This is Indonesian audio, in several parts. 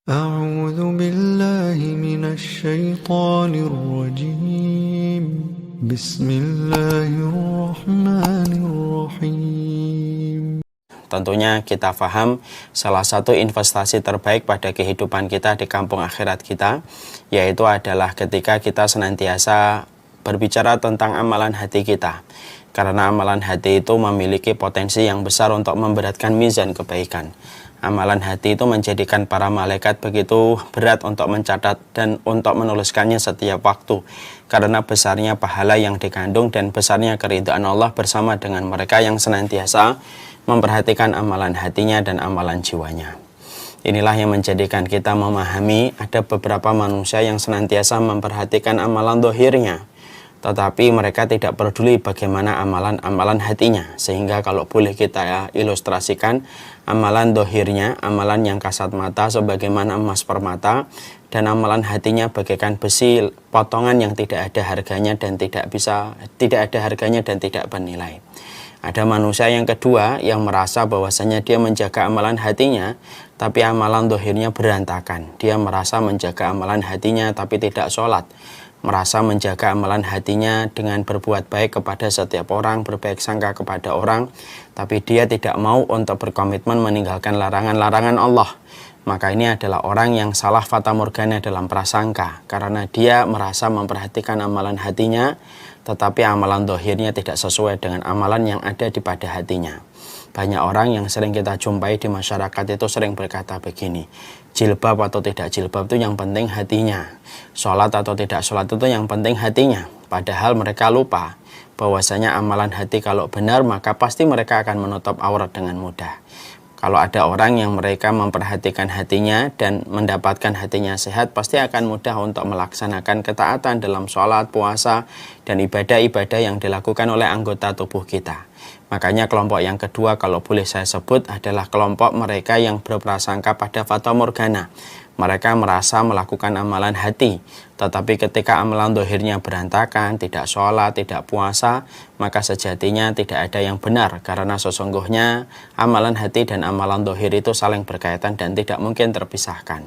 أعوذ بالله من الشيطان الرجيم بسم الله الرحمن الرحيم. Tentunya kita paham salah satu investasi terbaik pada kehidupan kita di kampung akhirat kita, yaitu adalah ketika kita senantiasa berbicara tentang amalan hati kita. Karena amalan hati itu memiliki potensi yang besar untuk memberatkan mizan kebaikan. Amalan hati itu menjadikan para malaikat begitu berat untuk mencatat dan untuk menuliskannya setiap waktu. Karena besarnya pahala yang dikandung dan besarnya keridhaan Allah bersama dengan mereka yang senantiasa memperhatikan amalan hatinya dan amalan jiwanya. Inilah yang menjadikan kita memahami ada beberapa manusia yang senantiasa memperhatikan amalan dohirnya, tetapi mereka tidak peduli bagaimana amalan-amalan hatinya. Sehingga kalau boleh kita ilustrasikan, amalan dohirnya, amalan yang kasat mata sebagaimana emas permata, dan amalan hatinya bagaikan besi potongan yang tidak ada harganya dan tidak bernilai. Ada manusia yang kedua yang merasa bahwasanya dia menjaga amalan hatinya, tapi amalan dohirnya berantakan. Dia merasa menjaga amalan hatinya tapi tidak sholat. Merasa menjaga amalan hatinya dengan berbuat baik kepada setiap orang, berbaik sangka kepada orang, tapi dia tidak mau untuk berkomitmen meninggalkan larangan-larangan Allah. Maka ini adalah orang yang salah fata morgana dalam prasangka, karena dia merasa memperhatikan amalan hatinya, tetapi amalan dohirnya tidak sesuai dengan amalan yang ada di pada hatinya. Banyak orang yang sering kita jumpai di masyarakat itu sering berkata begini, jilbab atau tidak jilbab itu yang penting hatinya, sholat atau tidak sholat itu yang penting hatinya. Padahal mereka lupa bahwasanya amalan hati kalau benar maka pasti mereka akan menutup aurat dengan mudah. Kalau ada orang yang mereka memperhatikan hatinya dan mendapatkan hatinya sehat, pasti akan mudah untuk melaksanakan ketaatan dalam sholat, puasa, dan ibadah-ibadah yang dilakukan oleh anggota tubuh kita. Makanya kelompok yang kedua kalau boleh saya sebut adalah kelompok mereka yang berprasangka pada fata morgana. Mereka merasa melakukan amalan hati, tetapi ketika amalan dohirnya berantakan, tidak sholat, tidak puasa, maka sejatinya tidak ada yang benar, karena sesungguhnya amalan hati dan amalan dohir itu saling berkaitan dan tidak mungkin terpisahkan.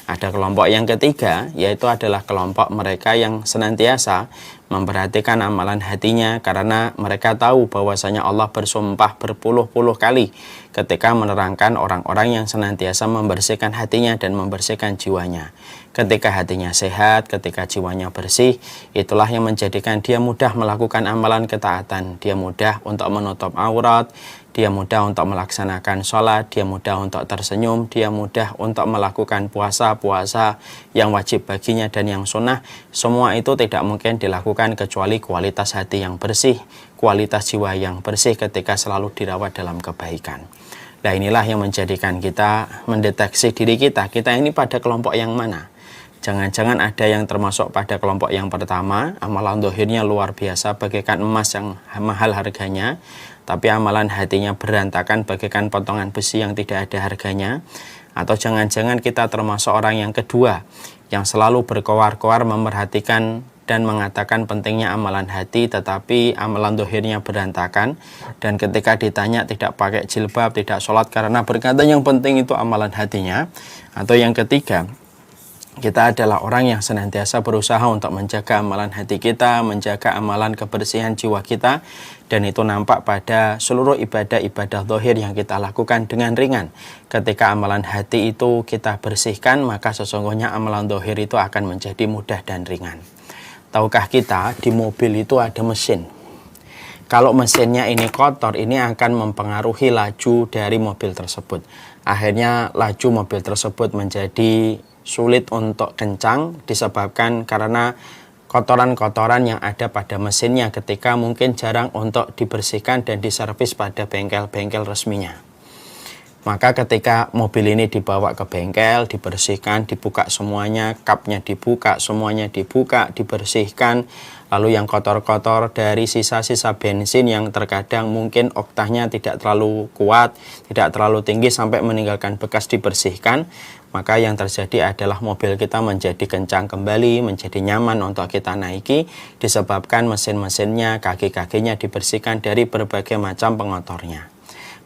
Ada kelompok yang ketiga, yaitu adalah kelompok mereka yang senantiasa memperhatikan amalan hatinya, karena mereka tahu bahwasanya Allah bersumpah berpuluh-puluh kali ketika menerangkan orang-orang yang senantiasa membersihkan hatinya dan membersihkan jiwanya. Ketika hatinya sehat, ketika jiwanya bersih, itulah yang menjadikan dia mudah melakukan amalan ketaatan. Dia mudah untuk menutup aurat, dia mudah untuk melaksanakan sholat, dia mudah untuk tersenyum, dia mudah untuk melakukan puasa-puasa yang wajib baginya dan yang sunnah. Semua itu tidak mungkin dilakukan kecuali kualitas hati yang bersih, kualitas jiwa yang bersih ketika selalu dirawat dalam kebaikan. Nah, inilah yang menjadikan kita mendeteksi diri kita ini pada kelompok yang mana. Jangan-jangan ada yang termasuk pada kelompok yang pertama, amalan dohirnya luar biasa bagaikan emas yang mahal harganya, tapi amalan hatinya berantakan bagaikan potongan besi yang tidak ada harganya. Atau jangan-jangan kita termasuk orang yang kedua, yang selalu berkoar-koar memperhatikan dan mengatakan pentingnya amalan hati, tetapi amalan dohirnya berantakan, dan ketika ditanya tidak pakai jilbab, tidak sholat karena berkata yang penting itu amalan hatinya. Atau yang ketiga, kita adalah orang yang senantiasa berusaha untuk menjaga amalan hati kita, menjaga amalan kebersihan jiwa kita, dan itu nampak pada seluruh ibadah-ibadah dohir yang kita lakukan dengan ringan. Ketika amalan hati itu kita bersihkan, maka sesungguhnya amalan dohir itu akan menjadi mudah dan ringan. Tahukah kita di mobil itu ada mesin? Kalau mesinnya ini kotor, ini akan mempengaruhi laju dari mobil tersebut. Akhirnya laju mobil tersebut menjadi sulit untuk kencang disebabkan karena kotoran-kotoran yang ada pada mesinnya ketika mungkin jarang untuk dibersihkan dan diservis pada bengkel-bengkel resminya. Maka ketika mobil ini dibawa ke bengkel, dibersihkan, dibuka semuanya, kapnya dibuka, semuanya dibuka, dibersihkan, lalu yang kotor-kotor dari sisa-sisa bensin yang terkadang mungkin oktahnya tidak terlalu kuat, tidak terlalu tinggi sampai meninggalkan bekas dibersihkan, maka yang terjadi adalah mobil kita menjadi kencang kembali, menjadi nyaman untuk kita naiki, disebabkan mesin-mesinnya, kaki-kakinya dibersihkan dari berbagai macam pengotornya.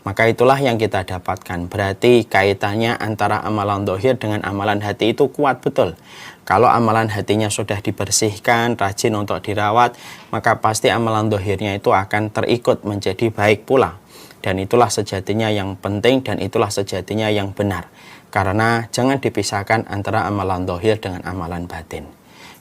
Maka itulah yang kita dapatkan. Berarti kaitannya antara amalan dohir dengan amalan hati itu kuat betul. Kalau amalan hatinya sudah dibersihkan, rajin untuk dirawat, maka pasti amalan dohirnya itu akan terikut menjadi baik pula. Dan itulah sejatinya yang penting dan itulah sejatinya yang benar. Karena jangan dipisahkan antara amalan dohir dengan amalan batin.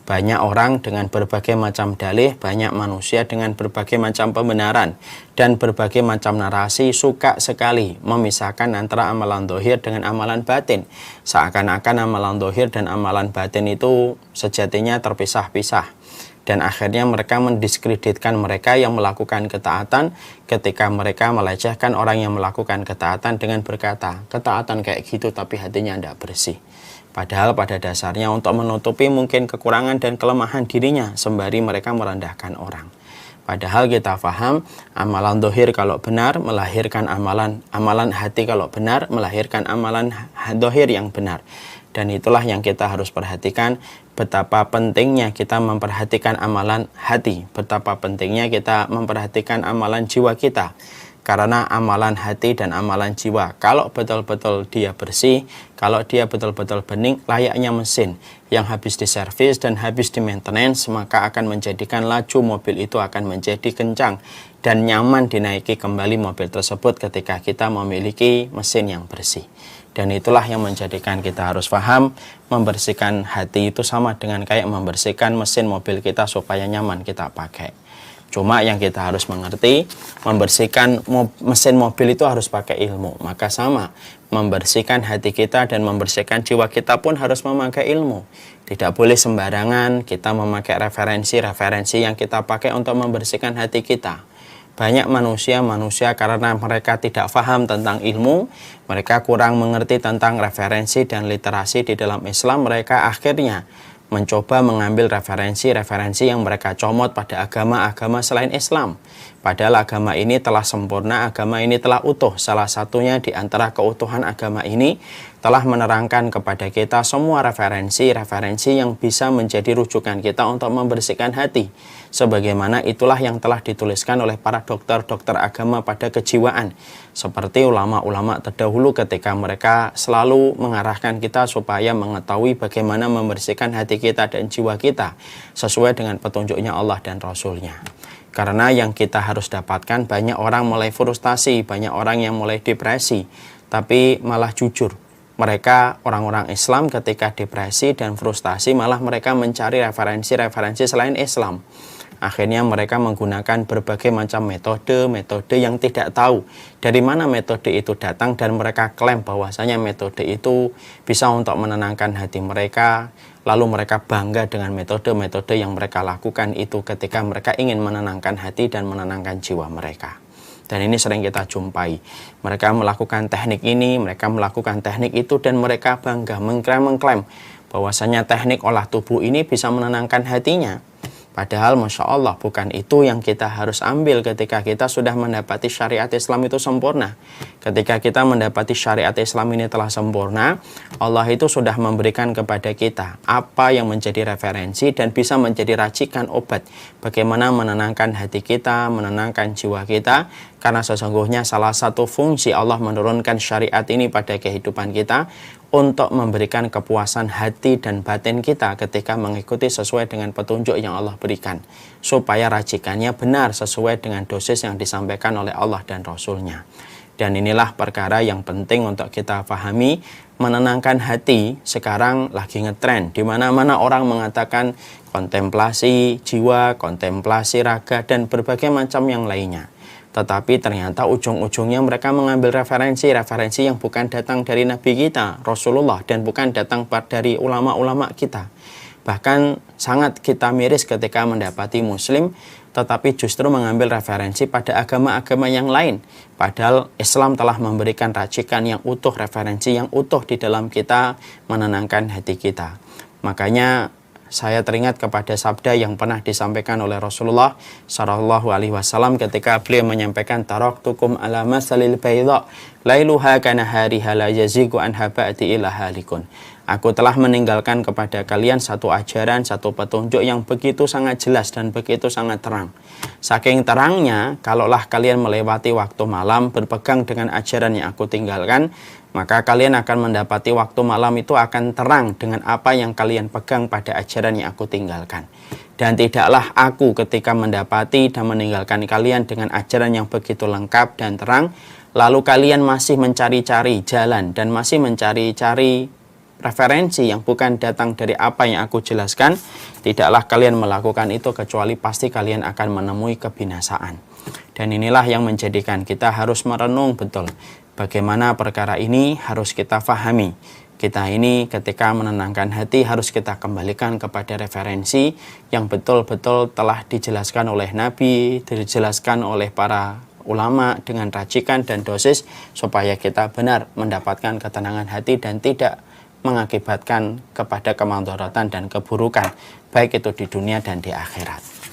Banyak orang dengan berbagai macam dalih, banyak manusia dengan berbagai macam pembenaran dan berbagai macam narasi suka sekali memisahkan antara amalan dohir dengan amalan batin. Seakan-akan amalan dohir dan amalan batin itu sejatinya terpisah-pisah. Dan akhirnya mereka mendiskreditkan mereka yang melakukan ketaatan ketika mereka melecehkan orang yang melakukan ketaatan dengan berkata, ketaatan kayak gitu tapi hatinya tidak bersih. Padahal pada dasarnya untuk menutupi mungkin kekurangan dan kelemahan dirinya sembari mereka merendahkan orang. Padahal kita paham amalan dohir kalau benar melahirkan amalan hati kalau benar melahirkan amalan dohir yang benar. Dan itulah yang kita harus perhatikan, betapa pentingnya kita memperhatikan amalan hati, betapa pentingnya kita memperhatikan amalan jiwa kita. Karena amalan hati dan amalan jiwa, kalau betul-betul dia bersih, kalau dia betul-betul bening, layaknya mesin yang habis diservis dan habis di maintenance, maka akan menjadikan laju mobil itu akan menjadi kencang dan nyaman dinaiki kembali mobil tersebut ketika kita memiliki mesin yang bersih. Dan itulah yang menjadikan kita harus paham, membersihkan hati itu sama dengan kayak membersihkan mesin mobil kita supaya nyaman kita pakai. Cuma yang kita harus mengerti, membersihkan mesin mobil itu harus pakai ilmu. Maka sama, membersihkan hati kita dan membersihkan jiwa kita pun harus memakai ilmu. Tidak boleh sembarangan kita memakai referensi-referensi yang kita pakai untuk membersihkan hati kita. Banyak manusia karena mereka tidak paham tentang ilmu, mereka kurang mengerti tentang referensi dan literasi di dalam Islam, mereka akhirnya mencoba mengambil referensi-referensi yang mereka comot pada agama-agama selain Islam. Padahal agama ini telah sempurna, agama ini telah utuh. Salah satunya di antara keutuhan agama ini telah menerangkan kepada kita semua referensi-referensi yang bisa menjadi rujukan kita untuk membersihkan hati. Sebagaimana itulah yang telah dituliskan oleh para dokter-dokter agama pada kejiwaan. Seperti ulama-ulama terdahulu ketika mereka selalu mengarahkan kita supaya mengetahui bagaimana membersihkan hati kita dan jiwa kita sesuai dengan petunjuknya Allah dan Rasulnya. Karena yang kita harus dapatkan, banyak orang mulai frustasi, banyak orang yang mulai depresi, tapi malah jujur. Mereka orang-orang Islam ketika depresi dan frustasi malah mereka mencari referensi-referensi selain Islam. Akhirnya mereka menggunakan berbagai macam metode yang tidak tahu dari mana metode itu datang dan mereka klaim bahwasanya metode itu bisa untuk menenangkan hati mereka. Lalu mereka bangga dengan metode-metode yang mereka lakukan itu ketika mereka ingin menenangkan hati dan menenangkan jiwa mereka. Dan ini sering kita jumpai. Mereka melakukan teknik ini, mereka melakukan teknik itu dan mereka bangga mengklaim bahwasanya teknik olah tubuh ini bisa menenangkan hatinya. Padahal Masya Allah bukan itu yang kita harus ambil ketika kita sudah mendapati syariat Islam itu sempurna. Ketika kita mendapati syariat Islam ini telah sempurna, Allah itu sudah memberikan kepada kita apa yang menjadi referensi dan bisa menjadi racikan obat. Bagaimana menenangkan hati kita, menenangkan jiwa kita. Karena sesungguhnya salah satu fungsi Allah menurunkan syariat ini pada kehidupan kita untuk memberikan kepuasan hati dan batin kita ketika mengikuti sesuai dengan petunjuk yang Allah berikan. Supaya racikannya benar sesuai dengan dosis yang disampaikan oleh Allah dan Rasulnya. Dan inilah perkara yang penting untuk kita pahami. Menenangkan hati sekarang lagi ngetren. Di mana-mana orang mengatakan kontemplasi jiwa, kontemplasi raga, dan berbagai macam yang lainnya. Tetapi ternyata ujung-ujungnya mereka mengambil referensi yang bukan datang dari Nabi kita, Rasulullah, dan bukan datang dari ulama-ulama kita. Bahkan sangat kita miris ketika mendapati Muslim, tetapi justru mengambil referensi pada agama-agama yang lain. Padahal Islam telah memberikan racikan yang utuh, referensi yang utuh di dalam kita menenangkan hati kita. Makanya saya teringat kepada sabda yang pernah disampaikan oleh Rasulullah Shallallahu Alaihi Wasallam ketika beliau menyampaikan taraktukum ala masalil bayda lailuha kana hariha la yazigu anha ba'di ila halikun. Aku telah meninggalkan kepada kalian satu ajaran, satu petunjuk yang begitu sangat jelas dan begitu sangat terang. Saking terangnya, kalaulah kalian melewati waktu malam berpegang dengan ajaran yang aku tinggalkan, maka kalian akan mendapati waktu malam itu akan terang dengan apa yang kalian pegang pada ajaran yang aku tinggalkan. Dan tidaklah aku ketika mendapati dan meninggalkan kalian dengan ajaran yang begitu lengkap dan terang, lalu kalian masih mencari-cari jalan dan masih mencari-cari referensi yang bukan datang dari apa yang aku jelaskan, tidaklah kalian melakukan itu kecuali pasti kalian akan menemui kebinasaan. Dan inilah yang menjadikan kita harus merenung betul bagaimana perkara ini harus kita fahami. Kita ini ketika menenangkan hati harus kita kembalikan kepada referensi yang betul-betul telah dijelaskan oleh Nabi, dijelaskan oleh para ulama dengan racikan dan dosis supaya kita benar mendapatkan ketenangan hati dan tidak mengakibatkan kepada kemadharatan dan keburukan baik itu di dunia dan di akhirat.